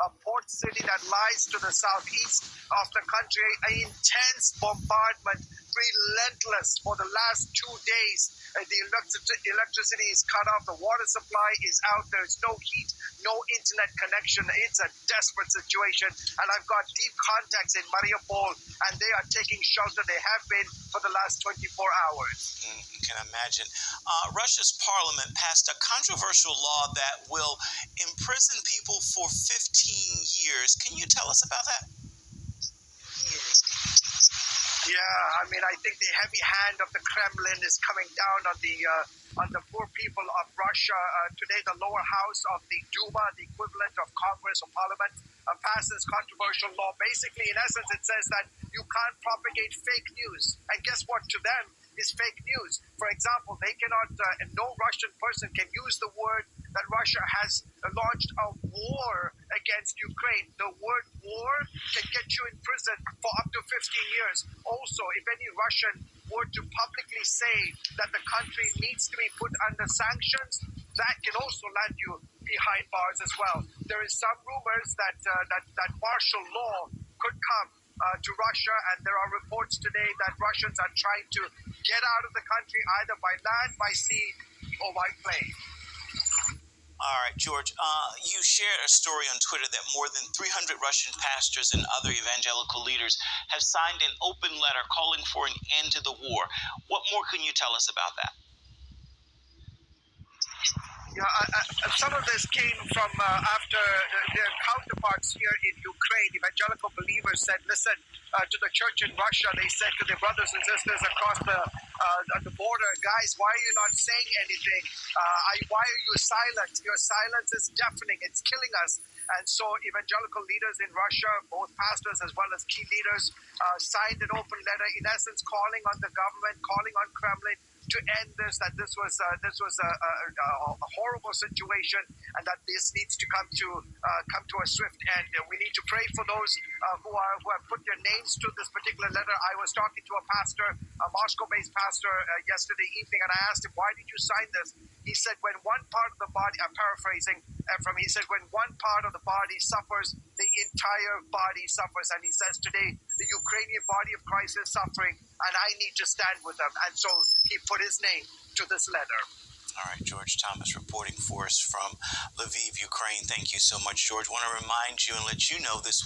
a port city that lies to the southeast of the country. An intense bombardment, relentless for the last 2 days. The electricity is cut off, the water supply is out, there's no heat, no internet connection. It's a desperate situation, and I've got deep contacts in Mariupol, and they are taking shelter. They have been for the last 24 hours. Can imagine. Russia's parliament passed a controversial law that will imprison people for 15 years. Can you tell us about that? Yeah, I mean, I think the heavy hand of the Kremlin is coming down on the poor people of Russia. Today, the lower house of the Duma, the equivalent of Congress or Parliament, passes controversial law. Basically, in essence, it says that you can't propagate fake news. And guess what? To them, is fake news. For example, they cannot, no Russian person can use the word that Russia has launched a war against Ukraine. The word war can get you in prison for up to 15 years. Also, if any Russian were to publicly say that the country needs to be put under sanctions, that can also land you behind bars as well. There is some rumors that martial law could come to Russia, and there are reports today that Russians are trying to get out of the country either by land, by sea, or by plane. All right, George, you shared a story on Twitter that more than 300 Russian pastors and other evangelical leaders have signed an open letter calling for an end to the war. What more can you tell us about that? Yeah, some of this came from after their counterparts here in Ukraine. Evangelical believers said, listen, to the church in Russia, they said to their brothers and sisters across the border, guys, why are you not saying anything? Why are you silent? Your silence is deafening. It's killing us. And so evangelical leaders in Russia, both pastors as well as key leaders, signed an open letter, in essence, calling on the government, calling on Kremlin to end this, that this was a horrible situation, and that this needs to come to a swift end. We need to pray for those who have put their names to this particular letter. I was talking to a pastor, a Moscow-based pastor, yesterday evening, and I asked him, why did you sign this? He said, when one part of the body, I'm paraphrasing he said, when one part of the body suffers, the entire body suffers. And he says, today, the Ukrainian body of Christ is suffering, and I need to stand with them. And so he put his name to this letter. All right, George Thomas reporting for us from Lviv, Ukraine. Thank you so much, George. I want to remind you and let you know this